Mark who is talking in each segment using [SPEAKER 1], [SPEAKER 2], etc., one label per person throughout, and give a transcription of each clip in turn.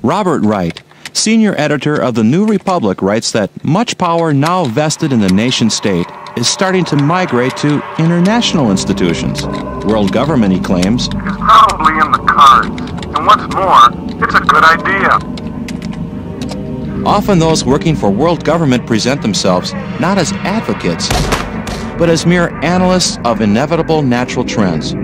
[SPEAKER 1] Robert Wright, senior editor of The New Republic, writes that much power now vested in the nation-state is starting to migrate to international institutions. World government, he claims,
[SPEAKER 2] is probably in the cards. And what's more, it's a good idea.
[SPEAKER 1] Often those working for world government present themselves not as advocates, but as mere analysts of inevitable natural trends.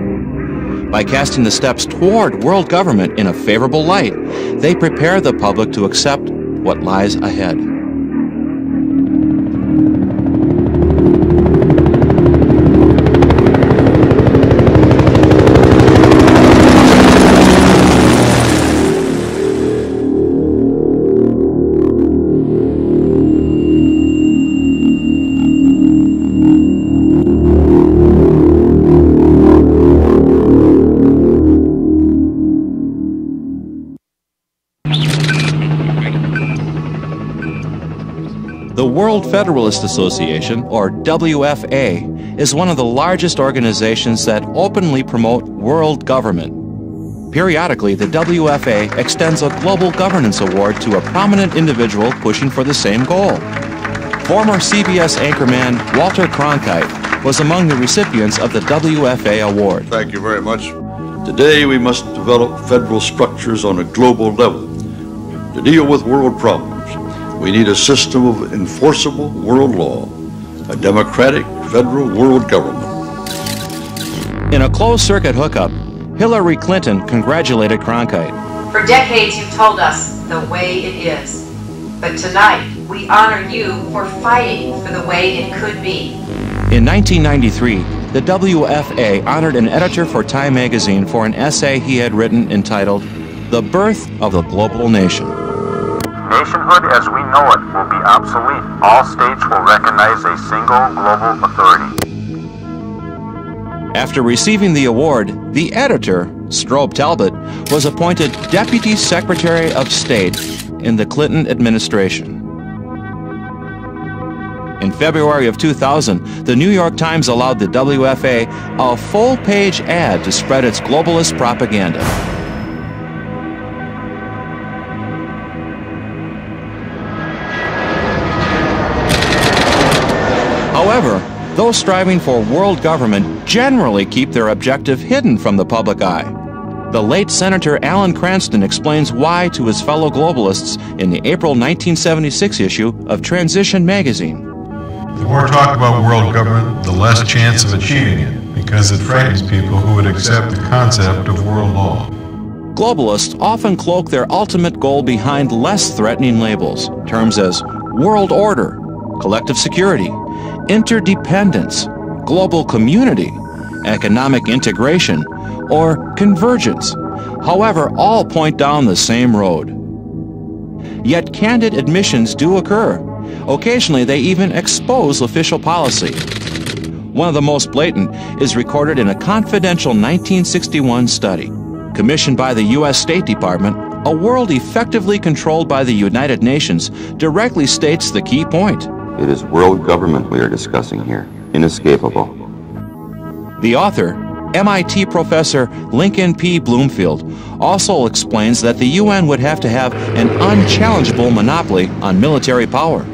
[SPEAKER 1] By casting the steps toward world government in a favorable light, they prepare the public to accept what lies ahead. The World Federalist Association, or WFA, is one of the largest organizations that openly promote world government. Periodically, the WFA extends a Global Governance Award to a prominent individual pushing for the same goal. Former CBS anchorman Walter Cronkite was among the recipients of the WFA award.
[SPEAKER 3] Thank you very much. Today we must develop federal structures on a global level to deal with world problems. We need a system of enforceable world law, a democratic federal world government.
[SPEAKER 1] In a closed-circuit hookup, Hillary Clinton congratulated Cronkite.
[SPEAKER 4] For decades you've told us the way it is. But tonight we honor you for fighting for the way it could be.
[SPEAKER 1] In 1993, the WFA honored an editor for Time magazine for an essay he had written entitled The Birth of the Global Nation.
[SPEAKER 2] Nationhood as we know it will be obsolete. All states will recognize a single global authority.
[SPEAKER 1] After receiving the award, the editor, Strobe Talbot, was appointed Deputy Secretary of State in the Clinton administration. In February of 2000, the New York Times allowed the WFA a full-page ad to spread its globalist propaganda. However, those striving for world government generally keep their objective hidden from the public eye. The late Senator Alan Cranston explains why to his fellow globalists in the April 1976 issue of Transition magazine.
[SPEAKER 5] The more talk about world government, the less chance of achieving it, because it frightens people who would accept the concept of world law.
[SPEAKER 1] Globalists often cloak their ultimate goal behind less threatening labels, terms as world order, collective security, interdependence, global community, economic integration, or convergence. However, all point down the same road. Yet candid admissions do occur. Occasionally, they even expose official policy. One of the most blatant is recorded in a confidential 1961 study. Commissioned by the U.S. State Department, a world effectively controlled by the United Nations directly states the key point.
[SPEAKER 6] It is world government we are discussing here, inescapable.
[SPEAKER 1] The author, MIT professor Lincoln P. Bloomfield, also explains that the UN would have to have an unchallengeable monopoly on military power.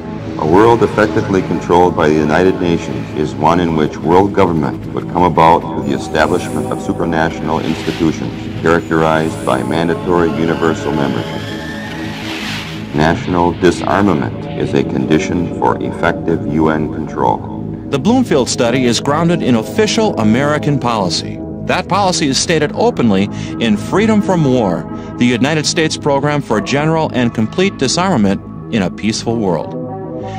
[SPEAKER 6] A world effectively controlled by the United Nations is one in which world government would come about through the establishment of supranational institutions characterized by mandatory universal membership. National disarmament is a condition for effective UN control.
[SPEAKER 1] The Bloomfield study is grounded in official American policy. That policy is stated openly in Freedom from War, the United States program for general and complete disarmament in a peaceful world.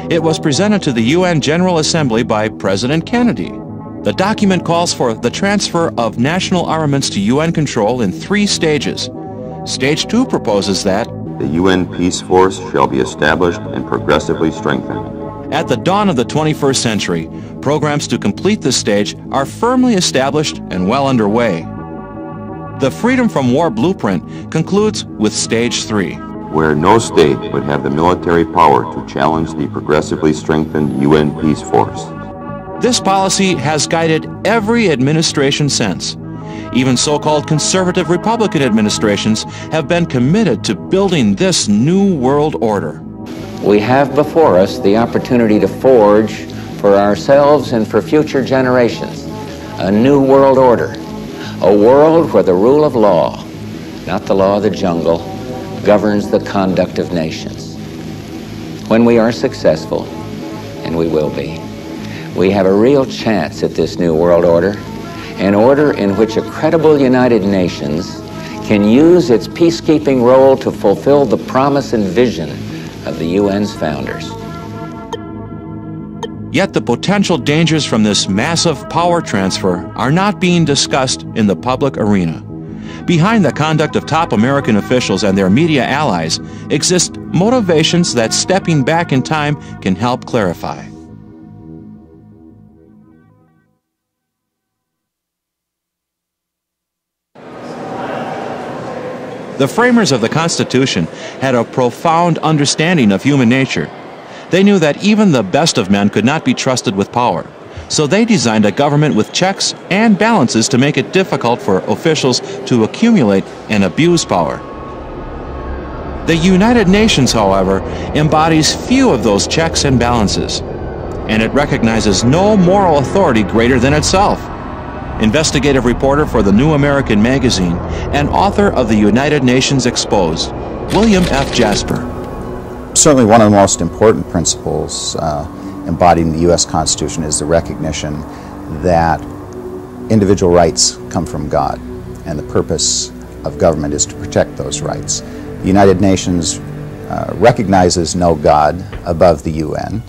[SPEAKER 1] It was presented to the UN General Assembly by President Kennedy. The document calls for the transfer of national armaments to UN control in 3 stages. Stage 2 proposes that
[SPEAKER 6] the UN Peace Force shall be established and progressively strengthened.
[SPEAKER 1] At the dawn of the 21st century, programs to complete this stage are firmly established and well underway. The Freedom from War blueprint concludes with Stage 3,
[SPEAKER 6] where no state would have the military power to challenge the progressively strengthened UN Peace Force.
[SPEAKER 1] This policy has guided every administration since. Even so-called conservative Republican administrations have been committed to building this new world order.
[SPEAKER 7] We have before us the opportunity to forge for ourselves and for future generations a new world order, a world where the rule of law, not the law of the jungle, governs the conduct of nations. When we are successful, and we will be, we have a real chance at this new world order, an order in which a credible United Nations can use its peacekeeping role to fulfill the promise and vision of the UN's founders.
[SPEAKER 1] Yet the potential dangers from this massive power transfer are not being discussed in the public arena. Behind the conduct of top American officials and their media allies exist motivations that stepping back in time can help clarify. The framers of the Constitution had a profound understanding of human nature. They knew that even the best of men could not be trusted with power, so they designed a government with checks and balances to make it difficult for officials to accumulate and abuse power. The United Nations, however, embodies few of those checks and balances, and it recognizes no moral authority greater than itself. Investigative reporter for the New American Magazine and author of the United Nations Exposed, William F. Jasper.
[SPEAKER 8] Certainly one of the most important principles embodied in the U.S. Constitution is the recognition that individual rights come from God, and the purpose of government is to protect those rights. The United Nations recognizes no God above the UN.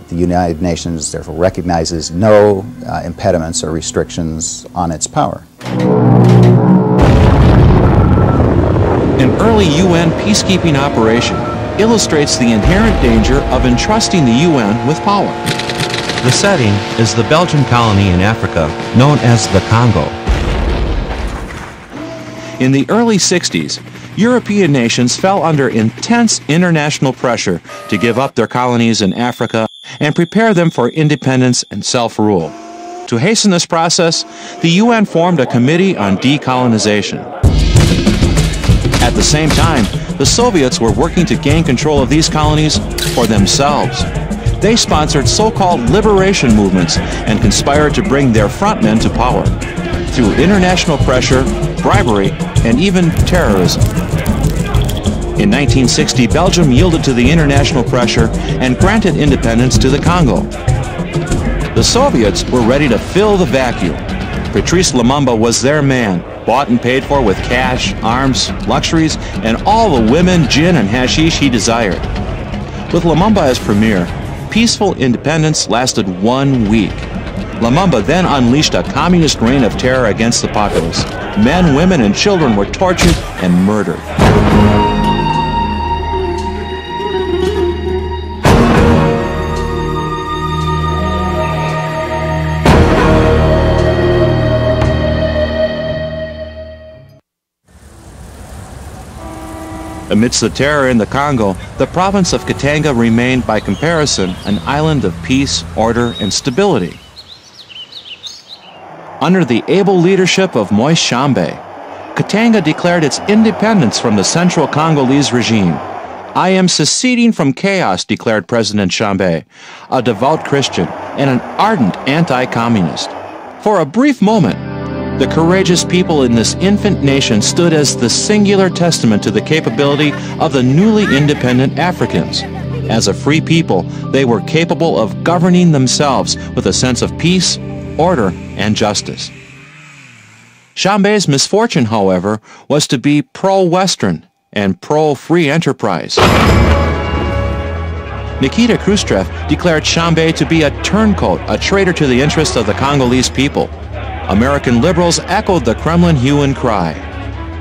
[SPEAKER 8] The United Nations therefore recognizes no impediments or restrictions on its power.
[SPEAKER 1] An early UN peacekeeping operation illustrates the inherent danger of entrusting the UN with power. The setting is the Belgian colony in Africa known as the Congo. In the early 60s, European nations fell under intense international pressure to give up their colonies in Africa and prepare them for independence and self-rule. To hasten this process, the UN formed a committee on decolonization. At the same time, the Soviets were working to gain control of these colonies for themselves. They sponsored so-called liberation movements and conspired to bring their frontmen to power through international pressure, bribery, and even terrorism. In 1960, Belgium yielded to the international pressure and granted independence to the Congo. The Soviets were ready to fill the vacuum. Patrice Lumumba was their man, bought and paid for with cash, arms, luxuries, and all the women, gin, and hashish he desired. With Lumumba as premier, peaceful independence lasted 1 week. Lumumba then unleashed a communist reign of terror against the populace. Men, women, and children were tortured and murdered. Amidst the terror in the Congo, the province of Katanga remained, by comparison, an island of peace, order, and stability. Under the able leadership of Moise Tshombe, Katanga declared its independence from the Central Congolese regime. "I am seceding from chaos," declared President Tshombe, a devout Christian and an ardent anti-communist. For a brief moment, the courageous people in this infant nation stood as the singular testament to the capability of the newly independent Africans. As a free people, they were capable of governing themselves with a sense of peace, order, and justice. Tshombe's misfortune, however, was to be pro-Western and pro-free enterprise. Nikita Khrushchev declared Tshombe to be a turncoat, a traitor to the interests of the Congolese people. American liberals echoed the Kremlin hue and cry.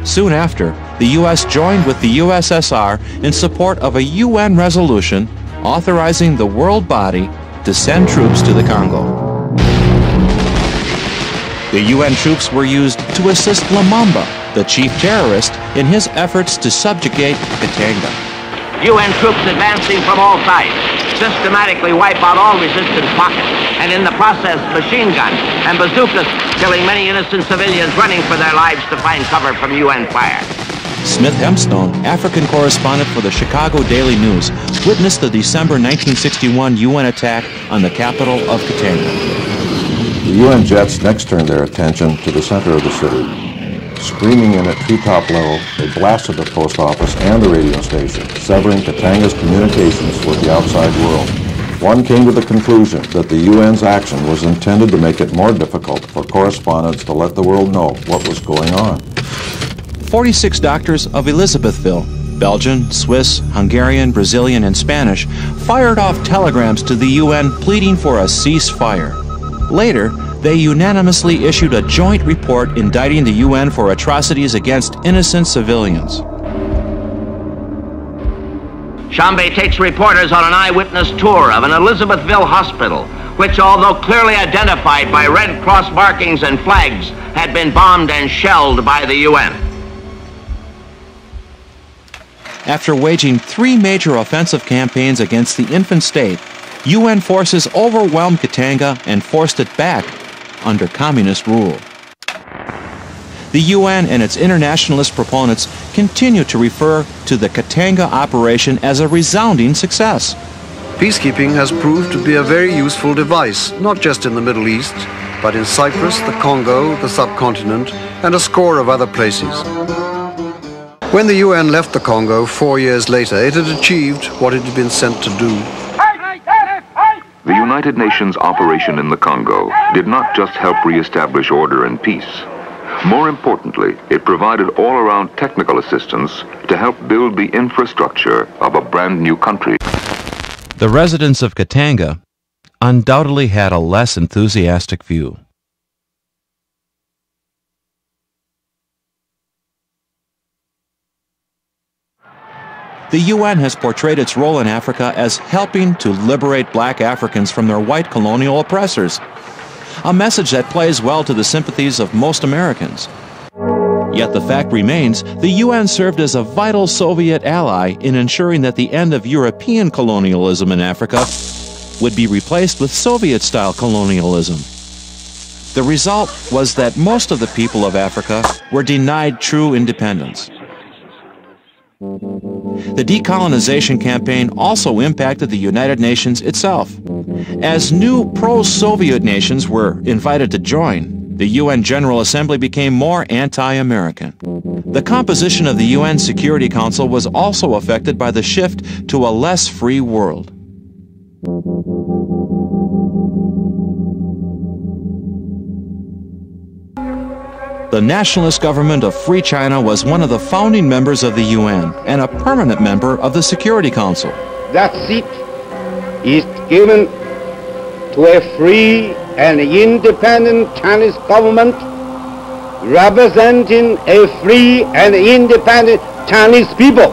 [SPEAKER 1] Soon after, the U.S. joined with the USSR in support of a UN resolution authorizing the world body to send troops to the Congo. The UN troops were used to assist Lumumba, the chief terrorist, in his efforts to subjugate Katanga.
[SPEAKER 9] UN troops advancing from all sides systematically wipe out all resistance pockets, and in the process machine guns and bazookas killing many innocent civilians running for their lives to find cover from UN fire.
[SPEAKER 1] Smith Hempstone, African correspondent for the Chicago Daily News, witnessed the December 1961 UN attack on the capital of Katanga.
[SPEAKER 10] The UN jets next turned their attention to the center of the city. Screaming in at treetop level, they blasted the post office and the radio station, severing Katanga's communications with the outside world. One came to the conclusion that the UN's action was intended to make it more difficult for correspondents to let the world know what was going on.
[SPEAKER 1] 46 doctors of Elizabethville, Belgian, Swiss, Hungarian, Brazilian, and Spanish, fired off telegrams to the UN pleading for a ceasefire. Later, they unanimously issued a joint report indicting the UN for atrocities against innocent civilians.
[SPEAKER 9] Shambe takes reporters on an eyewitness tour of an Elizabethville hospital, which, although clearly identified by Red Cross markings and flags, had been bombed and shelled by the UN.
[SPEAKER 1] After waging 3 major offensive campaigns against the infant state, UN forces overwhelmed Katanga and forced it back under communist rule. The UN and its internationalist proponents continue to refer to the Katanga operation as a resounding success.
[SPEAKER 11] Peacekeeping has proved to be a very useful device, not just in the Middle East, but in Cyprus, the Congo, the subcontinent, and a score of other places. When the UN left the Congo 4 years later, it had achieved what it had been sent to do.
[SPEAKER 12] The United Nations operation in the Congo did not just help re-establish order and peace. More importantly, it provided all-around technical assistance to help build the infrastructure of a brand new country.
[SPEAKER 1] The residents of Katanga undoubtedly had a less enthusiastic view. The UN has portrayed its role in Africa as helping to liberate black Africans from their white colonial oppressors, a message that plays well to the sympathies of most Americans. Yet the fact remains, the UN served as a vital Soviet ally in ensuring that the end of European colonialism in Africa would be replaced with Soviet-style colonialism. The result was that most of the people of Africa were denied true independence. The decolonization campaign also impacted the United Nations itself. As new pro-Soviet nations were invited to join, the UN General Assembly became more anti-American. The composition of the UN Security Council was also affected by the shift to a less free world. The nationalist government of Free China was one of the founding members of the UN and a permanent member of the Security Council.
[SPEAKER 13] That seat is given to a free and independent Chinese government representing a free and independent Chinese people.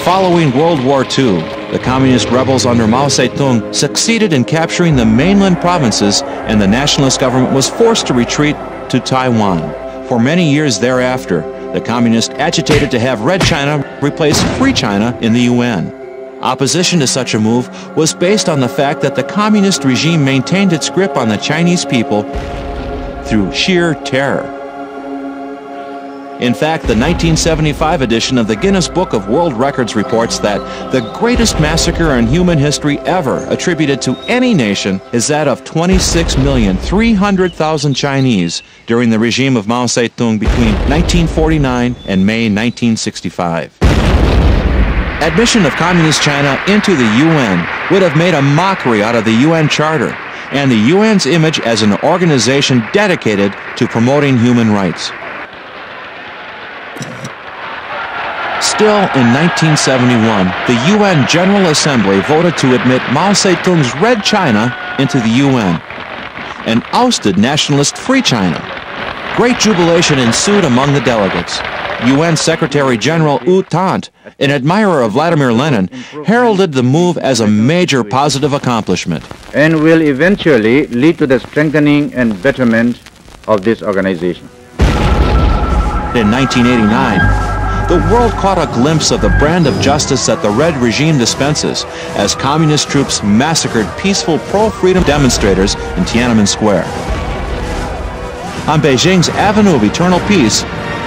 [SPEAKER 1] Following World War II, the communist rebels under Mao Zedong succeeded in capturing the mainland provinces, and the nationalist government was forced to retreat to Taiwan. For many years thereafter, the communists agitated to have Red China replace Free China in the UN. Opposition to such a move was based on the fact that the communist regime maintained its grip on the Chinese people through sheer terror. In fact, the 1975 edition of the Guinness Book of World Records reports that the greatest massacre in human history ever attributed to any nation is that of 26,300,000 Chinese during the regime of Mao Zedong between 1949 and May 1965. Admission of Communist China into the UN would have made a mockery out of the UN Charter and the UN's image as an organization dedicated to promoting human rights. Still, in 1971, the UN General Assembly voted to admit Mao Zedong's Red China into the UN and ousted nationalist Free China. Great jubilation ensued among the delegates. UN Secretary General U Thant, an admirer of Vladimir Lenin, heralded the move as a major positive accomplishment.
[SPEAKER 13] And will eventually lead to the strengthening and betterment of this organization.
[SPEAKER 1] In 1989, the world caught a glimpse of the brand of justice that the Red regime dispenses as communist troops massacred peaceful pro-freedom demonstrators in Tiananmen Square. On Beijing's Avenue of Eternal Peace,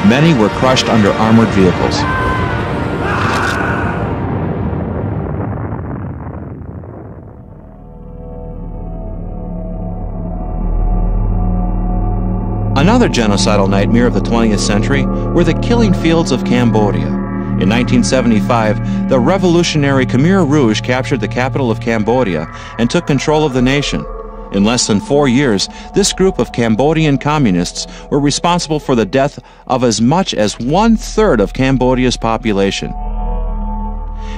[SPEAKER 1] many were crushed under armored vehicles. Another genocidal nightmare of the 20th century were the killing fields of Cambodia. In 1975, the revolutionary Khmer Rouge captured the capital of Cambodia and took control of the nation. In less than 4 years, this group of Cambodian communists were responsible for the death of as much as 1/3 of Cambodia's population.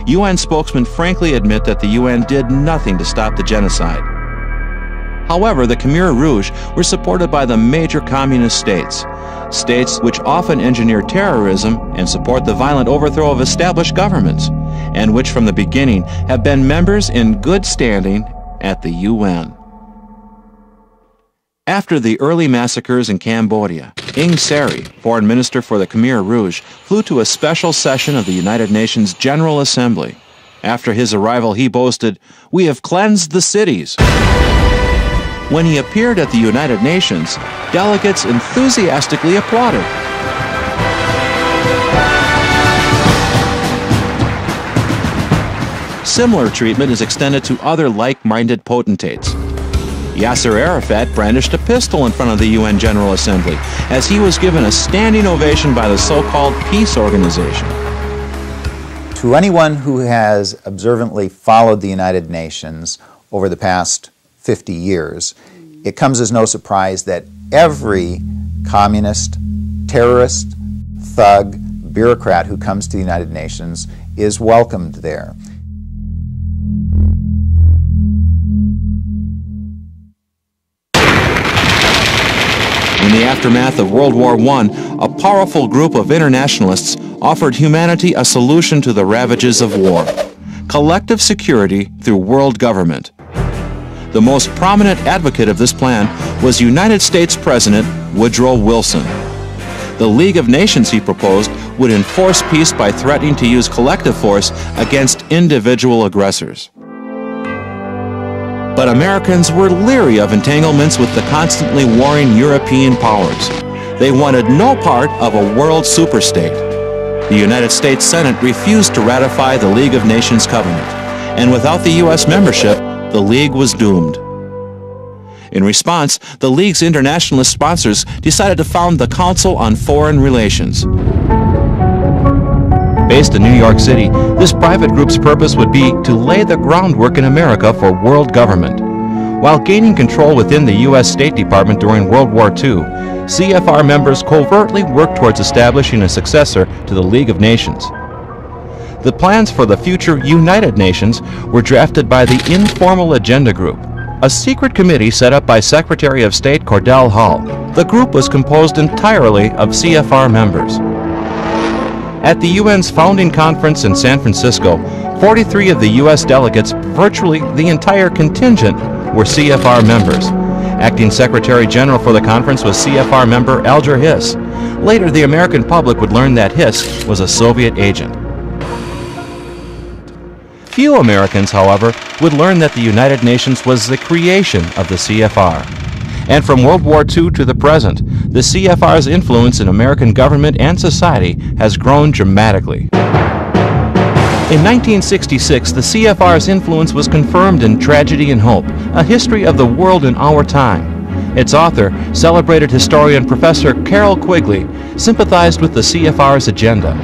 [SPEAKER 1] UN spokesmen frankly admit that the UN did nothing to stop the genocide. However, the Khmer Rouge were supported by the major communist states, states which often engineer terrorism and support the violent overthrow of established governments, and which from the beginning have been members in good standing at the UN. After the early massacres in Cambodia, Ieng Sary, foreign minister for the Khmer Rouge, flew to a special session of the United Nations General Assembly. After his arrival, he boasted, "We have cleansed the cities." When he appeared at the United Nations, delegates enthusiastically applauded. Similar treatment is extended to other like-minded potentates. Yasser Arafat brandished a pistol in front of the UN General Assembly as he was given a standing ovation by the so-called peace organization.
[SPEAKER 8] To anyone who has observantly followed the United Nations over the past 50 years, it comes as no surprise that every communist, terrorist, thug, bureaucrat who comes to the United Nations is welcomed there.
[SPEAKER 1] In the aftermath of World War I, a powerful group of internationalists offered humanity a solution to the ravages of war: collective security through world government. The most prominent advocate of this plan was United States President Woodrow Wilson. The League of Nations, he proposed, would enforce peace by threatening to use collective force against individual aggressors. But Americans were leery of entanglements with the constantly warring European powers. They wanted no part of a world superstate. The United States Senate refused to ratify the League of Nations covenant, and without the U.S. membership, the League was doomed. In response, the League's internationalist sponsors decided to found the Council on Foreign Relations. Based in New York City, this private group's purpose would be to lay the groundwork in America for world government. While gaining control within the U.S. State Department during World War II, CFR members covertly worked towards establishing a successor to the League of Nations. The plans for the future United Nations were drafted by the Informal Agenda Group, a secret committee set up by Secretary of State Cordell Hull. The group was composed entirely of CFR members. At the UN's founding conference in San Francisco, 43 of the U.S. delegates, virtually the entire contingent, were CFR members. Acting Secretary General for the conference was CFR member Alger Hiss. Later, the American public would learn that Hiss was a Soviet agent. Few Americans, however, would learn that the United Nations was the creation of the CFR. And from World War II to the present, the CFR's influence in American government and society has grown dramatically. In 1966, the CFR's influence was confirmed in Tragedy and Hope, A History of the World in Our Time. Its author, celebrated historian Professor Carroll Quigley, sympathized with the CFR's agenda.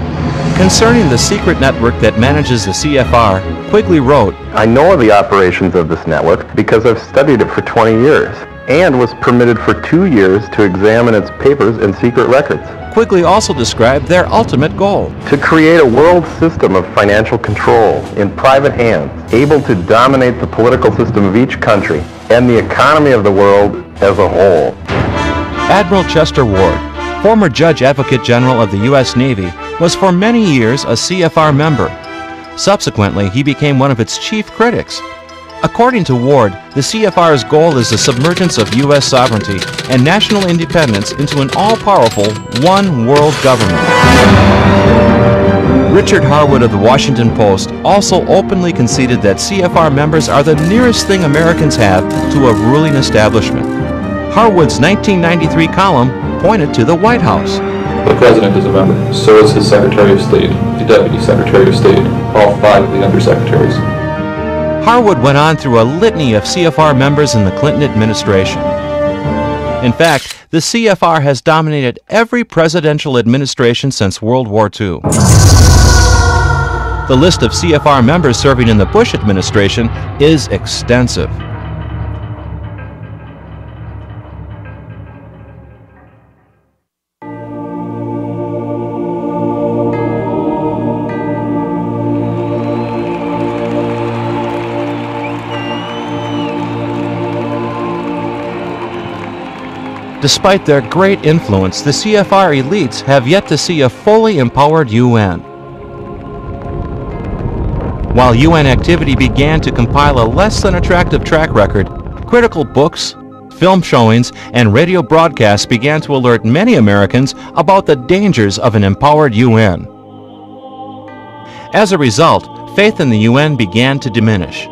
[SPEAKER 1] Concerning the secret network that manages the CFR, Quigley wrote,
[SPEAKER 14] "I know of the operations of this network because I've studied it for 20 years and was permitted for 2 years to examine its papers and secret records."
[SPEAKER 1] Quigley also described their ultimate goal:
[SPEAKER 14] to create a world system of financial control in private hands, able to dominate the political system of each country and the economy of the world as a whole.
[SPEAKER 1] Admiral Chester Ward, former Judge Advocate General of the U.S. Navy, was for many years a CFR member. Subsequently, he became one of its chief critics. According to Ward, the CFR's goal is the submergence of U.S. sovereignty and national independence into an all-powerful one world government. Richard Harwood of the Washington Post also openly conceded that CFR members are the nearest thing Americans have to a ruling establishment. Harwood's 1993 column pointed to the White House.
[SPEAKER 15] The President is a member, so is his Secretary of State, the Deputy Secretary of State, all 5 of the Undersecretaries.
[SPEAKER 1] Harwood went on through a litany of CFR members in the Clinton administration. In fact, the CFR has dominated every presidential administration since World War II. The list of CFR members serving in the Bush administration is extensive. Despite their great influence, the CFR elites have yet to see a fully empowered UN. While UN activity began to compile a less than attractive track record, critical books, film showings, and radio broadcasts began to alert many Americans about the dangers of an empowered UN. As a result, faith in the UN began to diminish.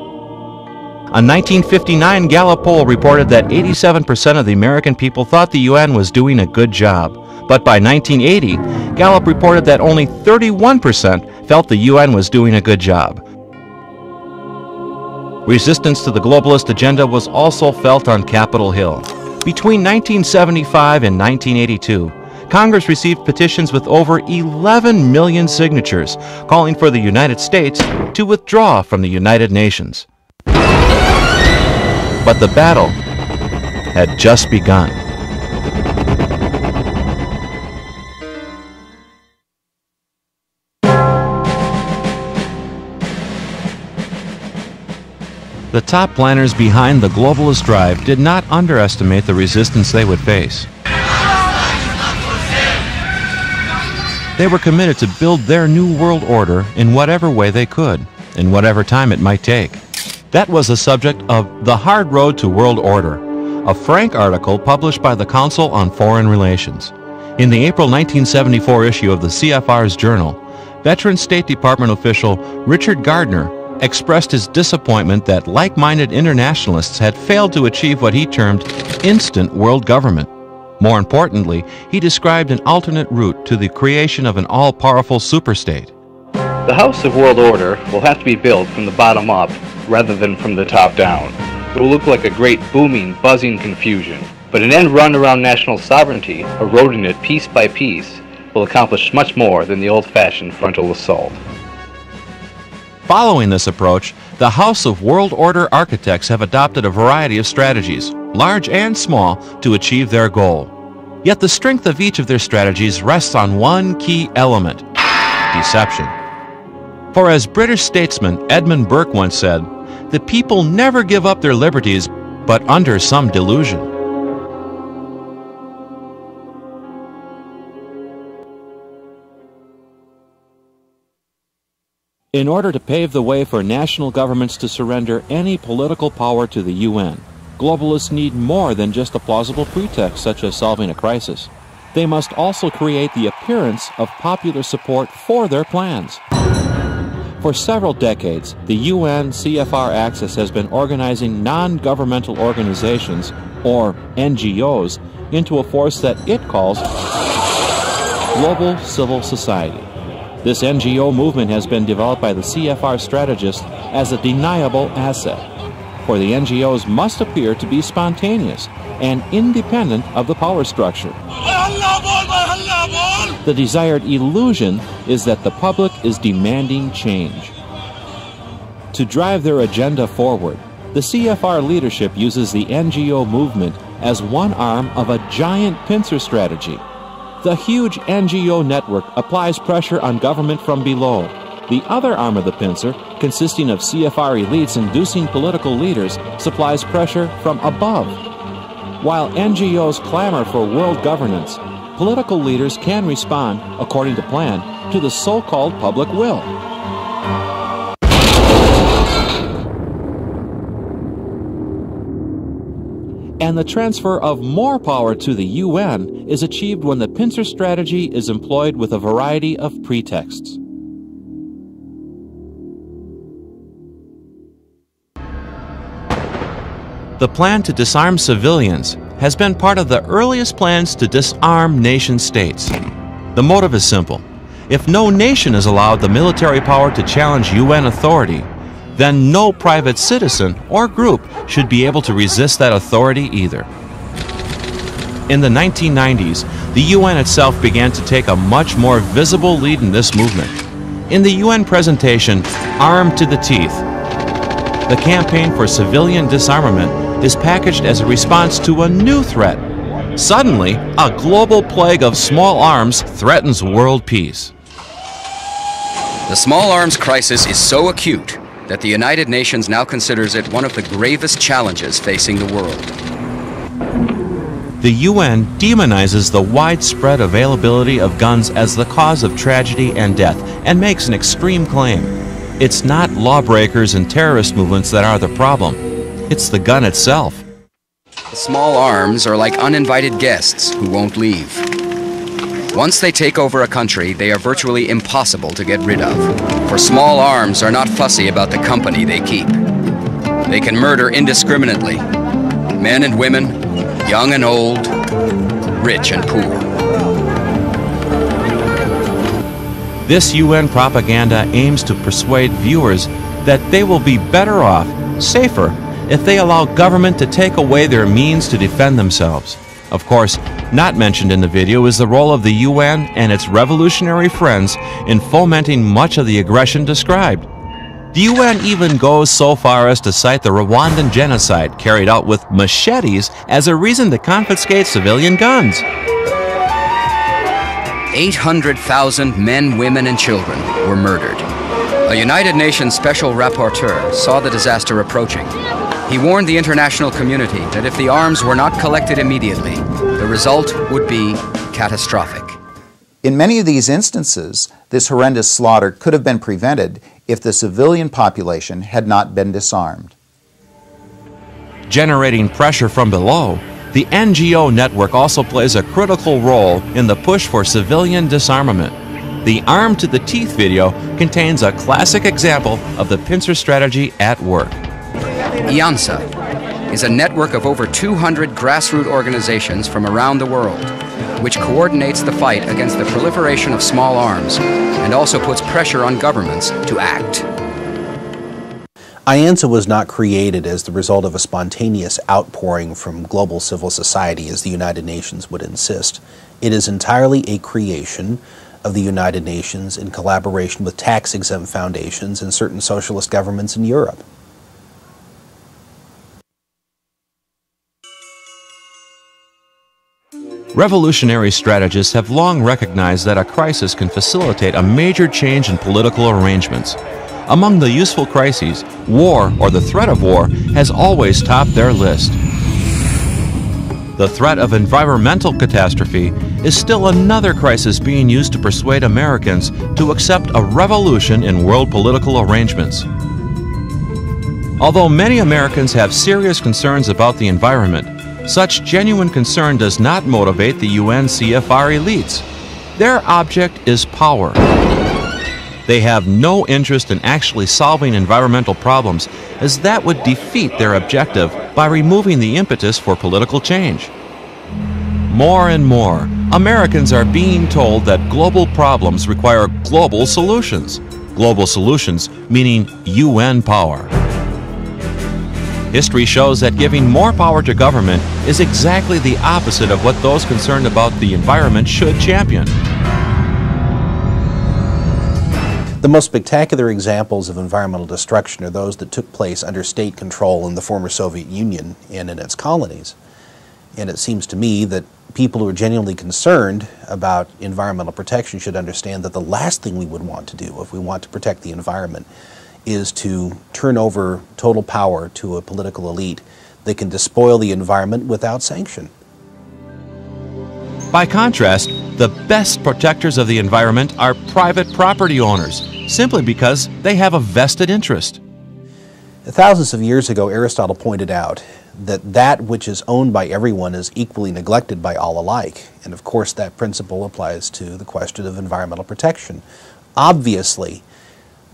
[SPEAKER 1] A 1959 Gallup poll reported that 87% of the American people thought the UN was doing a good job. But by 1980, Gallup reported that only 31% felt the UN was doing a good job. Resistance to the globalist agenda was also felt on Capitol Hill. Between 1975 and 1982, Congress received petitions with over 11 million signatures calling for the United States to withdraw from the United Nations. But the battle had just begun. The top planners behind the globalist drive did not underestimate the resistance they would face. They were committed to build their new world order in whatever way they could, in whatever time it might take. That was the subject of The Hard Road to World Order, a frank article published by the Council on Foreign Relations. In the April 1974 issue of the CFR's Journal, veteran State Department official Richard Gardner expressed his disappointment that like-minded internationalists had failed to achieve what he termed instant world government. More importantly, he described an alternate route to the creation of an all-powerful superstate.
[SPEAKER 16] The House of World Order will have to be built from the bottom up rather than from the top down. It will look like a great booming, buzzing confusion, but an end run around national sovereignty, eroding it piece by piece, will accomplish much more than the old-fashioned frontal assault.
[SPEAKER 1] Following this approach, the House of World Order architects have adopted a variety of strategies, large and small, to achieve their goal. Yet the strength of each of their strategies rests on one key element: deception. For as British statesman Edmund Burke once said, "The people never give up their liberties, but under some delusion." In order to pave the way for national governments to surrender any political power to the UN, globalists need more than just a plausible pretext such as solving a crisis. They must also create the appearance of popular support for their plans. For several decades, the UN CFR Axis has been organizing non-governmental organizations, or NGOs, into a force that it calls Global Civil Society. This NGO movement has been developed by the CFR strategists as a deniable asset, for the NGOs must appear to be spontaneous and independent of the power structure. The desired illusion is that the public is demanding change. To drive their agenda forward, the CFR leadership uses the NGO movement as one arm of a giant pincer strategy. The huge NGO network applies pressure on government from below. The other arm of the pincer, consisting of CFR elites inducing political leaders, supplies pressure from above. While NGOs clamor for world governance, political leaders can respond, according to plan, to the so-called public will. And the transfer of more power to the UN is achieved when the pincer strategy is employed with a variety of pretexts. The plan to disarm civilians has been part of the earliest plans to disarm nation-states. The motive is simple. If no nation is allowed the military power to challenge UN authority, then no private citizen or group should be able to resist that authority either. In the 1990s, the UN itself began to take a much more visible lead in this movement. In the UN presentation, Armed to the Teeth, the campaign for civilian disarmament is packaged as a response to a new threat. Suddenly, a global plague of small arms threatens world peace.
[SPEAKER 17] The small arms crisis is so acute that the United Nations now considers it one of the gravest challenges facing the world.
[SPEAKER 1] The UN demonizes the widespread availability of guns as the cause of tragedy and death and makes an extreme claim. It's not lawbreakers and terrorist movements that are the problem. It's the gun itself.
[SPEAKER 17] The small arms are like uninvited guests who won't leave. Once they take over a country, they are virtually impossible to get rid of. For small arms are not fussy about the company they keep. They can murder indiscriminately. Men and women, young and old, rich and poor.
[SPEAKER 1] This UN propaganda aims to persuade viewers that they will be better off, safer, if they allow government to take away their means to defend themselves. Of course, not mentioned in the video is the role of the UN and its revolutionary friends in fomenting much of the aggression described. The UN even goes so far as to cite the Rwandan genocide carried out with machetes as a reason to confiscate civilian guns.
[SPEAKER 17] 800,000 men, women, and children were murdered. A United Nations Special Rapporteur saw the disaster approaching. He warned the international community that if the arms were not collected immediately, the result would be catastrophic.
[SPEAKER 8] In many of these instances, this horrendous slaughter could have been prevented if the civilian population had not been disarmed.
[SPEAKER 1] Generating pressure from below, the NGO network also plays a critical role in the push for civilian disarmament. The Armed to the Teeth video contains a classic example of the pincer strategy at work.
[SPEAKER 17] IANSA is a network of over 200 grassroots organizations from around the world, which coordinates the fight against the proliferation of small arms and also puts pressure on governments to act.
[SPEAKER 18] IANSA was not created as the result of a spontaneous outpouring from global civil society, as the United Nations would insist. It is entirely a creation of the United Nations in collaboration with tax-exempt foundations and certain socialist governments in Europe.
[SPEAKER 1] Revolutionary strategists have long recognized that a crisis can facilitate a major change in political arrangements. Among the useful crises, war or the threat of war has always topped their list. The threat of environmental catastrophe is still another crisis being used to persuade Americans to accept a revolution in world political arrangements. Although many Americans have serious concerns about the environment, such genuine concern does not motivate the UN CFR elites. Their object is power. They have no interest in actually solving environmental problems, as that would defeat their objective by removing the impetus for political change. More and more, Americans are being told that global problems require global solutions. Global solutions meaning UN power. History shows that giving more power to government is exactly the opposite of what those concerned about the environment should champion.
[SPEAKER 18] The most spectacular examples of environmental destruction are those that took place under state control in the former Soviet Union and in its colonies. And it seems to me that people who are genuinely concerned about environmental protection should understand that the last thing we would want to do if we want to protect the environment is to turn over total power to a political elite that can despoil the environment without sanction.
[SPEAKER 1] By contrast, the best protectors of the environment are private property owners, simply because they have a vested interest.
[SPEAKER 18] Thousands of years ago, Aristotle pointed out that that which is owned by everyone is equally neglected by all alike. And of course that principle applies to the question of environmental protection. Obviously,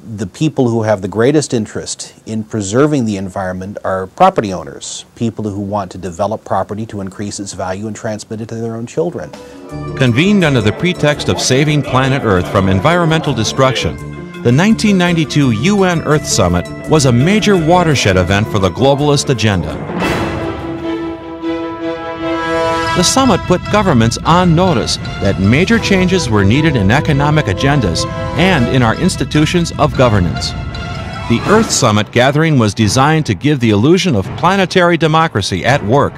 [SPEAKER 18] the people who have the greatest interest in preserving the environment are property owners, people who want to develop property to increase its value and transmit it to their own children.
[SPEAKER 1] Convened under the pretext of saving planet Earth from environmental destruction, the 1992 UN Earth Summit was a major watershed event for the globalist agenda. The summit put governments on notice that major changes were needed in economic agendas and in our institutions of governance. The Earth Summit gathering was designed to give the illusion of planetary democracy at work.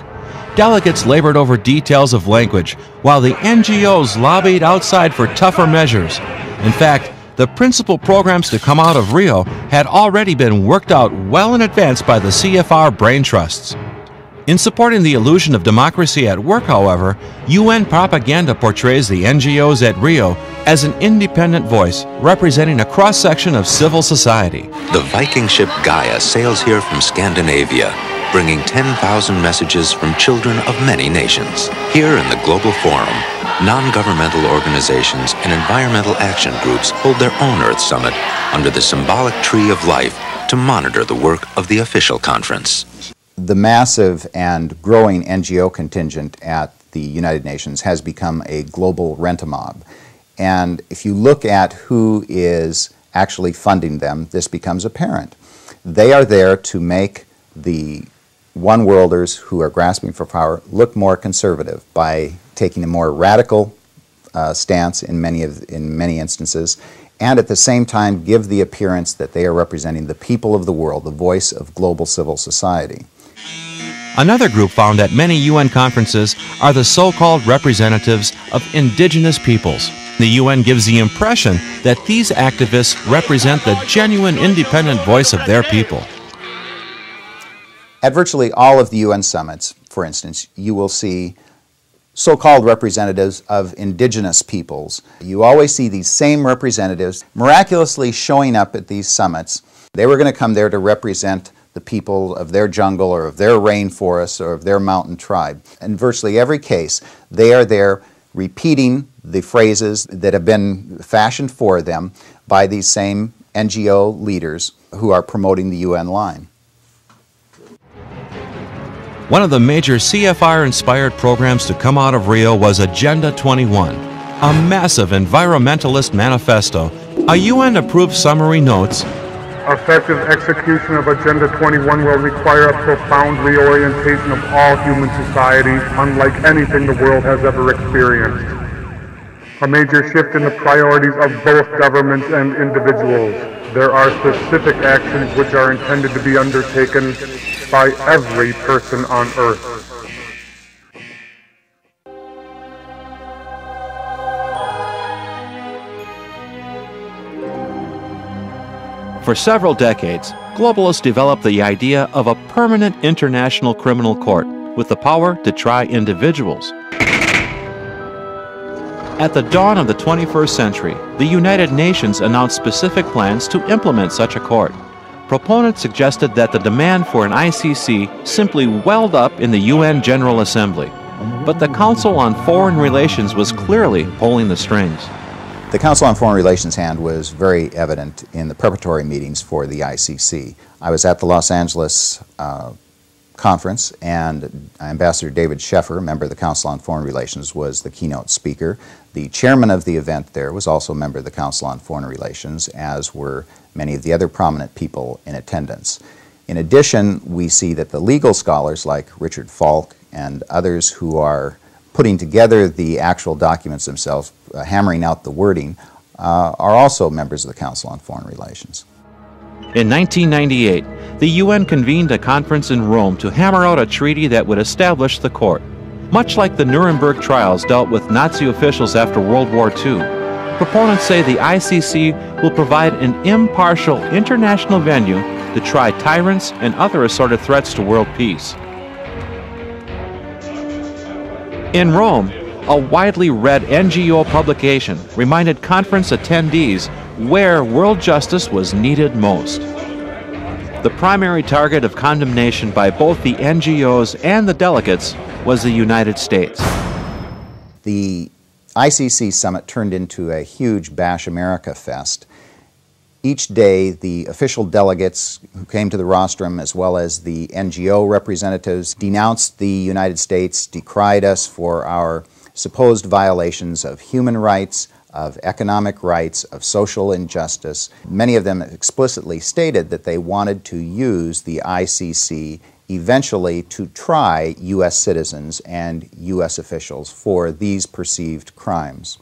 [SPEAKER 1] Delegates labored over details of language, while the NGOs lobbied outside for tougher measures. In fact, the principal programs to come out of Rio had already been worked out well in advance by the CFR brain trusts. In supporting the illusion of democracy at work, however, UN propaganda portrays the NGOs at Rio as an independent voice representing a cross-section of civil society.
[SPEAKER 19] The Viking ship Gaia sails here from Scandinavia, bringing 10,000 messages from children of many nations. Here in the Global Forum, non-governmental organizations and environmental action groups hold their own Earth Summit under the symbolic Tree of Life to monitor the work of the official conference.
[SPEAKER 8] The massive and growing NGO contingent at the United Nations has become a global rent-a-mob. And if you look at who is actually funding them, this becomes apparent. They are there to make the one-worlders who are grasping for power look more conservative by taking a more radical stance in many instances, and at the same time give the appearance that they are representing the people of the world, the voice of global civil society.
[SPEAKER 1] Another group found at many UN conferences are the so-called representatives of indigenous peoples. The UN gives the impression that these activists represent the genuine independent voice of their people.
[SPEAKER 8] At virtually all of the UN summits, for instance, you will see so-called representatives of indigenous peoples. You always see these same representatives miraculously showing up at these summits. They were going to come there to represent the people of their jungle or of their rainforest or of their mountain tribe. In virtually every case, they are there repeating the phrases that have been fashioned for them by these same NGO leaders who are promoting the UN line.
[SPEAKER 1] One of the major CFR-inspired programs to come out of Rio was Agenda 21, a massive environmentalist manifesto. A UN-approved summary notes,
[SPEAKER 20] effective execution of Agenda 21 will require a profound reorientation of all human society, unlike anything the world has ever experienced. A major shift in the priorities of both governments and individuals. There are specific actions which are intended to be undertaken by every person on Earth.
[SPEAKER 1] For several decades, globalists developed the idea of a permanent international criminal court with the power to try individuals. At the dawn of the 21st century, the United Nations announced specific plans to implement such a court. Proponents suggested that the demand for an ICC simply welled up in the UN General Assembly, but the Council on Foreign Relations was clearly pulling the strings.
[SPEAKER 8] The Council on Foreign Relations' hand was very evident in the preparatory meetings for the ICC. I was at the Los Angeles conference, and Ambassador David Sheffer, member of the Council on Foreign Relations, was the keynote speaker. The chairman of the event there was also a member of the Council on Foreign Relations, as were many of the other prominent people in attendance. In addition, we see that the legal scholars like Richard Falk and others who are putting together the actual documents themselves, hammering out the wording, are also members of the Council on Foreign Relations.
[SPEAKER 1] In 1998, the UN convened a conference in Rome to hammer out a treaty that would establish the court. Much like the Nuremberg trials dealt with Nazi officials after World War II, proponents say the ICC will provide an impartial international venue to try tyrants and other assorted threats to world peace. In Rome, a widely read NGO publication reminded conference attendees where world justice was needed most. the primary target of condemnation by both the NGOs and the delegates was the United States.
[SPEAKER 8] The ICC summit turned into a huge Bash America fest. Each day, the official delegates who came to the rostrum, as well as the NGO representatives, denounced the United States, decried us for our supposed violations of human rights, of economic rights, of social injustice. Many of them explicitly stated that they wanted to use the ICC eventually to try U.S. citizens and U.S. officials for these perceived crimes.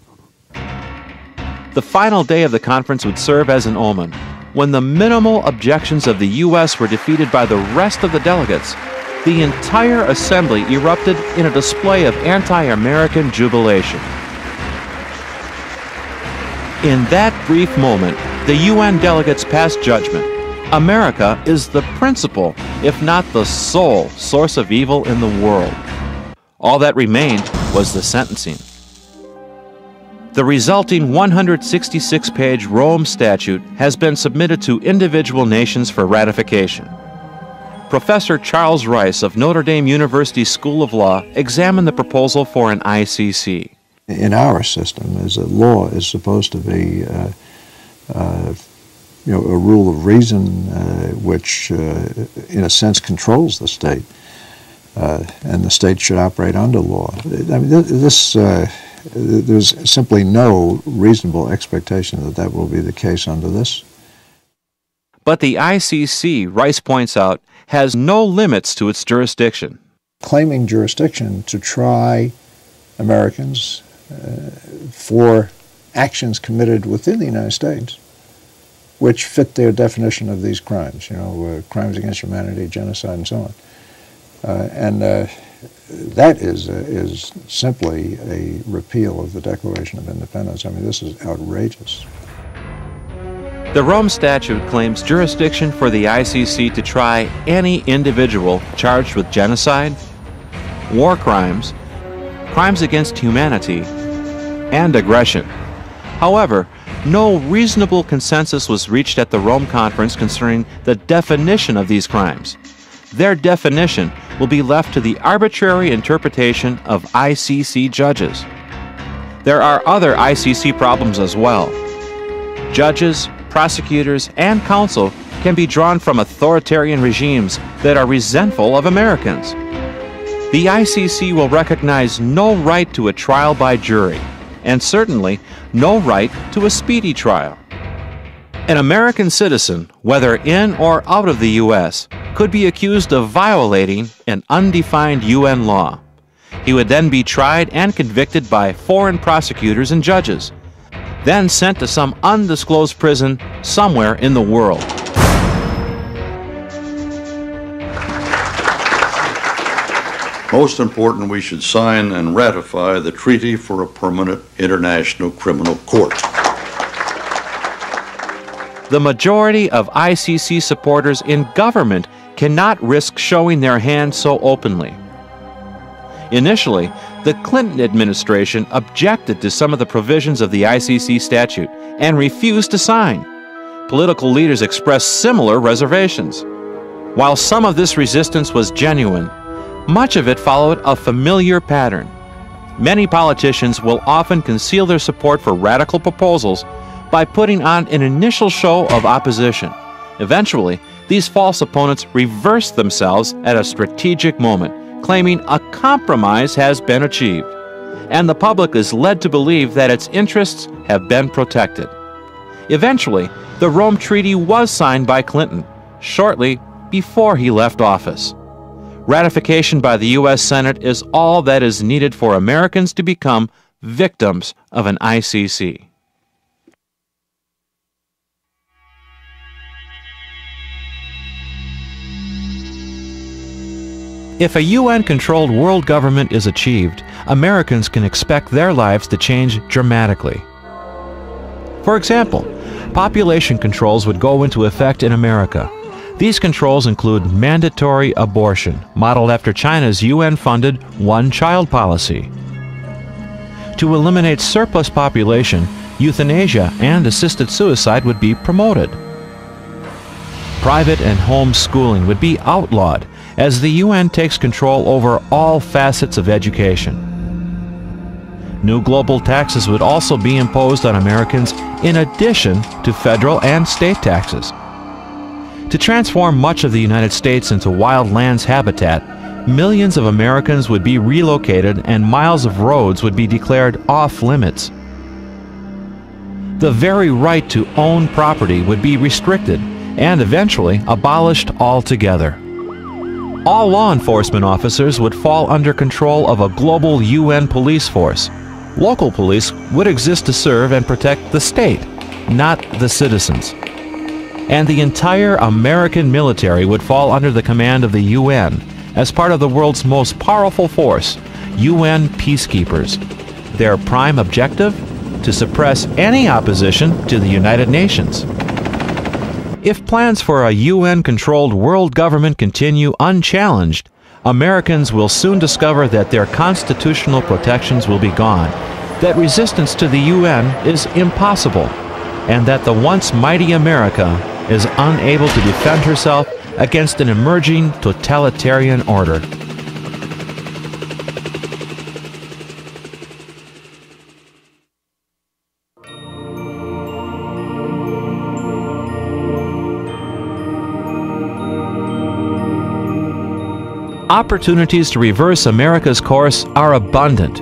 [SPEAKER 1] The final day of the conference would serve as an omen. When the minimal objections of the U.S. were defeated by the rest of the delegates, the entire assembly erupted in a display of anti-American jubilation. In that brief moment, the UN delegates passed judgment. America is the principal, if not the sole, source of evil in the world. All that remained was the sentencing. The resulting 166-page Rome Statute has been submitted to individual nations for ratification. Professor Charles Rice of Notre Dame University School of Law examined the proposal for an ICC.
[SPEAKER 21] In our system, as a law is supposed to be a rule of reason which, in a sense, controls the state, and the state should operate under law. I mean, there's simply no reasonable expectation that that will be the case under this.
[SPEAKER 1] But the ICC, Rice points out, has no limits to its jurisdiction.
[SPEAKER 21] Claiming jurisdiction to try Americans for actions committed within the United States which fit their definition of these crimes, crimes against humanity, genocide, and so on. That is simply a repeal of the Declaration of Independence. I mean, this is outrageous.
[SPEAKER 1] The Rome Statute claims jurisdiction for the ICC to try any individual charged with genocide, war crimes, crimes against humanity, and aggression. However, no reasonable consensus was reached at the Rome Conference concerning the definition of these crimes. Their definition will be left to the arbitrary interpretation of ICC judges. There are other ICC problems as well. Judges, prosecutors, and counsel can be drawn from authoritarian regimes that are resentful of Americans. The ICC will recognize no right to a trial by jury, and certainly no right to a speedy trial. An American citizen, whether in or out of the U.S., could be accused of violating an undefined UN law. He would then be tried and convicted by foreign prosecutors and judges, then sent to some undisclosed prison somewhere in the world.
[SPEAKER 3] Most important, we should sign and ratify the Treaty for a Permanent International Criminal Court.
[SPEAKER 1] The majority of ICC supporters in government cannot risk showing their hand so openly. Initially, the Clinton administration objected to some of the provisions of the ICC statute and refused to sign. Political leaders expressed similar reservations. While some of this resistance was genuine, much of it followed a familiar pattern. Many politicians will often conceal their support for radical proposals by putting on an initial show of opposition. Eventually, these false opponents reverse themselves at a strategic moment, claiming a compromise has been achieved, and the public is led to believe that its interests have been protected. Eventually, the Rome Treaty was signed by Clinton, shortly before he left office. Ratification by the U.S. Senate is all that is needed for Americans to become victims of an ICC. If a UN-controlled world government is achieved, Americans can expect their lives to change dramatically. For example, population controls would go into effect in America. These controls include mandatory abortion, modeled after China's UN-funded one-child policy. To eliminate surplus population, euthanasia and assisted suicide would be promoted. Private and home schooling would be outlawed as the UN takes control over all facets of education. New global taxes would also be imposed on Americans in addition to federal and state taxes. To transform much of the United States into wild lands habitat, millions of Americans would be relocated and miles of roads would be declared off limits. The very right to own property would be restricted and eventually abolished altogether. All law enforcement officers would fall under control of a global UN police force. Local police would exist to serve and protect the state, not the citizens. And the entire American military would fall under the command of the UN as part of the world's most powerful force, UN peacekeepers. Their prime objective? To suppress any opposition to the United Nations. If plans for a UN-controlled world government continue unchallenged, Americans will soon discover that their constitutional protections will be gone, that resistance to the UN is impossible, and that the once mighty America is unable to defend herself against an emerging totalitarian order. Opportunities to reverse America's course are abundant.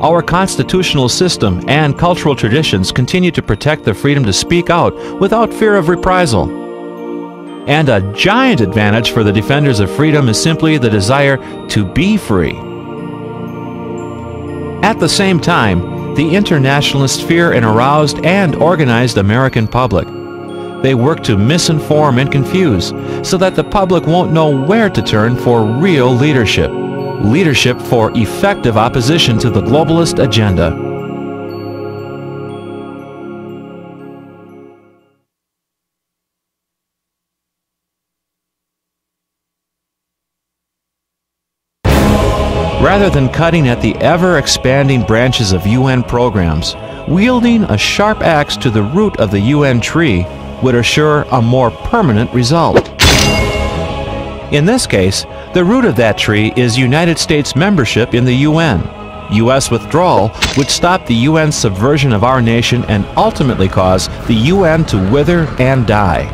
[SPEAKER 1] Our constitutional system and cultural traditions continue to protect the freedom to speak out without fear of reprisal. And a giant advantage for the defenders of freedom is simply the desire to be free. At the same time, the internationalists fear an aroused and organized American public. They work to misinform and confuse so that the public won't know where to turn for real leadership. Leadership for effective opposition to the globalist agenda. Rather than cutting at the ever-expanding branches of UN programs, wielding a sharp axe to the root of the UN tree would assure a more permanent result. In this case, the root of that tree is United States membership in the UN. U.S. withdrawal would stop the UN's subversion of our nation and ultimately cause the UN to wither and die.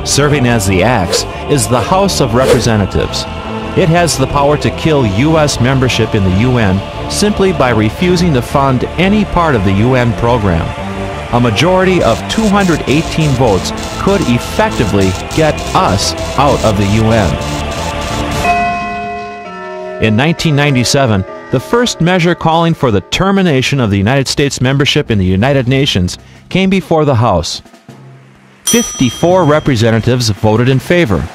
[SPEAKER 1] Serving as the axe is the House of Representatives. It has the power to kill U.S. membership in the UN simply by refusing to fund any part of the UN program. A majority of 218 votes could effectively get us out of the UN. In 1997, the first measure calling for the termination of the United States membership in the United Nations came before the House. 54 representatives voted in favor.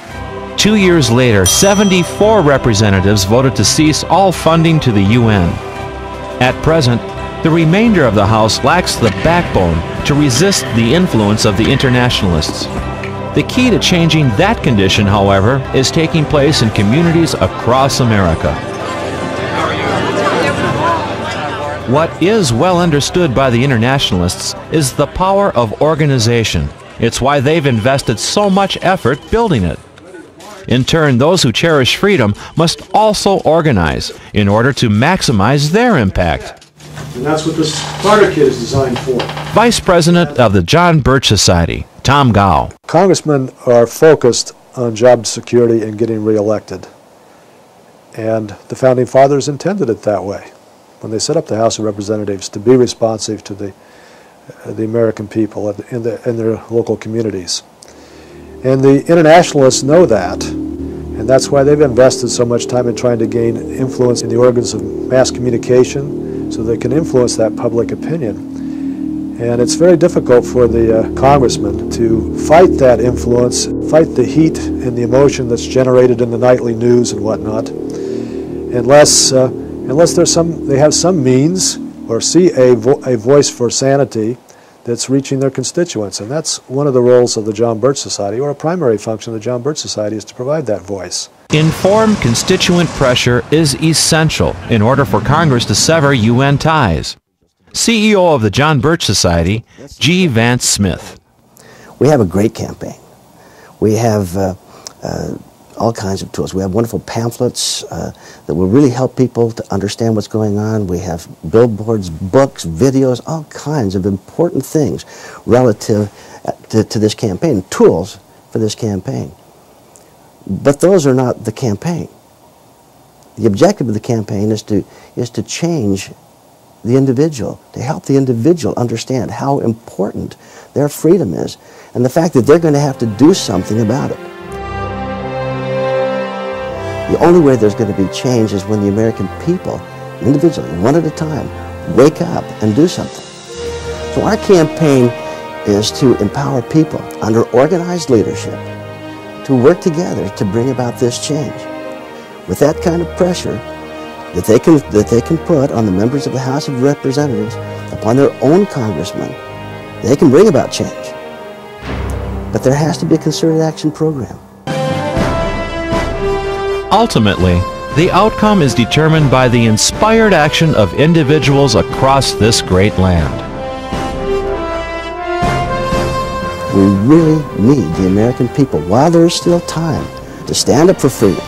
[SPEAKER 1] 2 years later, 74 representatives voted to cease all funding to the UN. At present, the remainder of the House lacks the backbone to resist the influence of the internationalists. The key to changing that condition, however, is taking place in communities across America. What is well understood by the internationalists is the power of organization. It's why they've invested so much effort building it. In turn, those who cherish freedom must also organize in order to maximize their impact.
[SPEAKER 4] And that's what this Starter Kit is designed for.
[SPEAKER 1] Vice President of the John Birch Society, Tom Gow.
[SPEAKER 4] Congressmen are focused on job security and getting reelected. And the Founding Fathers intended it that way when they set up the House of Representatives, to be responsive to the American people and their local communities. And the internationalists know that, and that's why they've invested so much time in trying to gain influence in the organs of mass communication so they can influence that public opinion. And it's very difficult for the congressmen to fight that influence, fight the heat and the emotion that's generated in the nightly news and whatnot, unless they have some means or see a voice for sanity that's reaching their constituents. And that's one of the roles of the John Birch Society, or a primary function of the John Birch Society, is to provide that voice.
[SPEAKER 1] Informed constituent pressure is essential in order for Congress to sever UN ties. CEO of the John Birch Society, G. Vance Smith.
[SPEAKER 22] We have a great campaign.
[SPEAKER 2] We have all kinds of tools. We have wonderful pamphlets that will really help people to understand what's going on. We have billboards, books, videos, all kinds of important things relative to this campaign, tools for this campaign. But those are not the campaign. The objective of the campaign is to change the individual, to help the individual understand how important their freedom is and the fact that they're going to have to do something about it. The only way there's going to be change is when the American people, individually, one at a time, wake up and do something. So our campaign is to empower people under organized leadership to work together to bring about this change. With that kind of pressure that they can put on the members of the House of Representatives, upon their own congressmen, they can bring about change. But there has to be a concerted action program.
[SPEAKER 1] Ultimately, the outcome is determined by the inspired action of individuals across this great land.
[SPEAKER 2] We really need the American people, while there is still time, to stand up for freedom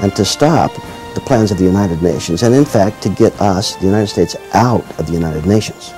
[SPEAKER 2] and to stop the plans of the United Nations, and in fact to get us, the United States, out of the United Nations.